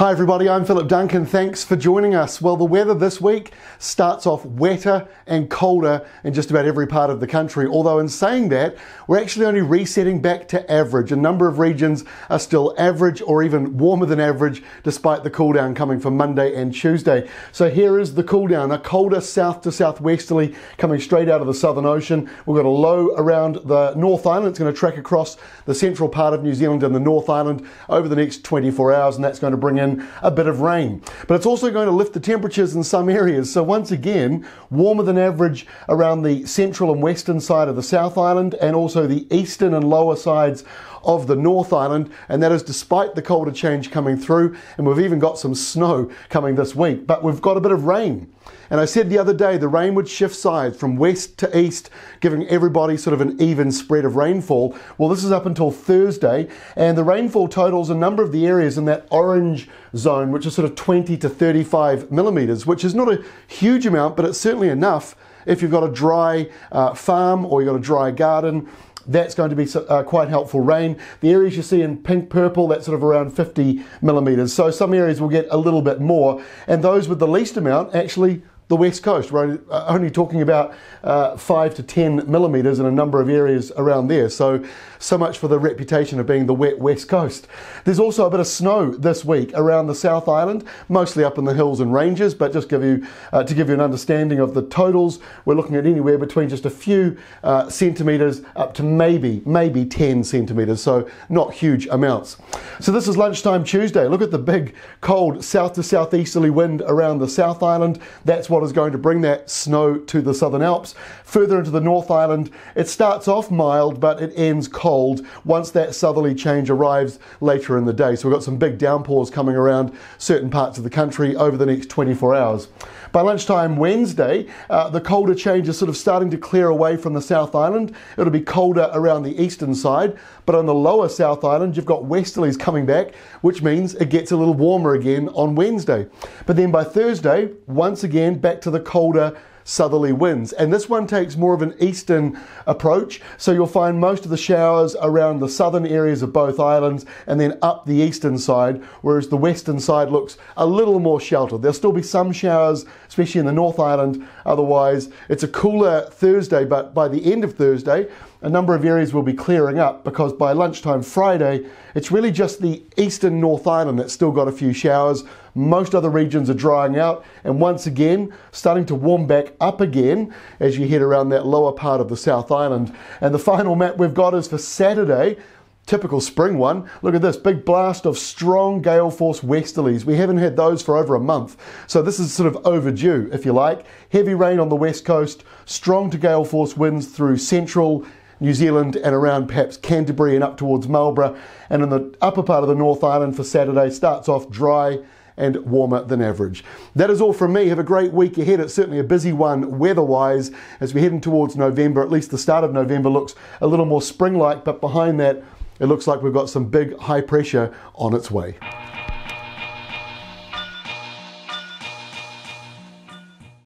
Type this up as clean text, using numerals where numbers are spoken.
Hi everybody, I'm Philip Duncan. Thanks for joining us. Well, the weather this week starts off wetter and colder in just about every part of the country. Although in saying that, we're actually only resetting back to average. A number of regions are still average or even warmer than average despite the cool down coming for Monday and Tuesday. So here is the cool down, a colder south to southwesterly coming straight out of the Southern Ocean. We've got a low around the North Island. It's going to track across the central part of New Zealand and the North Island over the next 24 hours, and that's going to bring in a bit of rain. But it's also going to lift the temperatures in some areas. So once again, warmer than average around the central and western side of the South Island and also the eastern and lower sides of the North Island, and that is despite the colder change coming through, and we've even got some snow coming this week, but we've got a bit of rain. And I said the other day the rain would shift sides from west to east, giving everybody sort of an even spread of rainfall. Well, this is up until Thursday, and the rainfall totals a number of the areas in that orange zone, which is sort of 20 to 35 millimetres, which is not a huge amount, but it's certainly enough if you've got a dry farm or you've got a dry garden. That's going to be quite helpful rain. The areas you see in pink purple, that's sort of around 50 millimetres. So some areas will get a little bit more, and those with the least amount, actually the west coast. We're only talking about 5 to 10 millimetres in a number of areas around there. So much for the reputation of being the wet west coast. There's also a bit of snow this week around the South Island, mostly up in the hills and ranges, but just to give you an understanding of the totals, we're looking at anywhere between just a few centimetres up to maybe 10 centimetres, so not huge amounts. So this is lunchtime Tuesday. Look at the big cold south to southeasterly wind around the South Island. That's what is going to bring that snow to the Southern Alps. Further into the North Island, it starts off mild, but it ends cold once that southerly change arrives later in the day. So we've got some big downpours coming around certain parts of the country over the next 24 hours. By lunchtime Wednesday, the colder change is sort of starting to clear away from the South Island. It'll be colder around the eastern side, but on the lower South Island, you've got westerlies coming back, which means it gets a little warmer again on Wednesday. But then by Thursday, once again, back to the colder southerly winds, and this one takes more of an eastern approach, so you'll find most of the showers around the southern areas of both islands and then up the eastern side, whereas the western side looks a little more sheltered. There'll still be some showers, especially in the North Island. Otherwise, it's a cooler Thursday, but by the end of Thursday, a number of areas will be clearing up, because by lunchtime Friday, it's really just the eastern North Island that's still got a few showers. Most other regions are drying out, and once again, starting to warm back up again as you head around that lower part of the South Island. And the final map we've got is for Saturday. Typical spring one. Look at this big blast of strong gale force westerlies. We haven't had those for over a month, so this is sort of overdue, if you like. Heavy rain on the west coast, strong to gale force winds through central New Zealand and around perhaps Canterbury and up towards Marlborough. And in the upper part of the North Island for Saturday, starts off dry and warmer than average. That is all from me. Have a great week ahead. It's certainly a busy one weather-wise as we're heading towards November. At least the start of November looks a little more spring-like, but behind that, it looks like we've got some big high pressure on its way.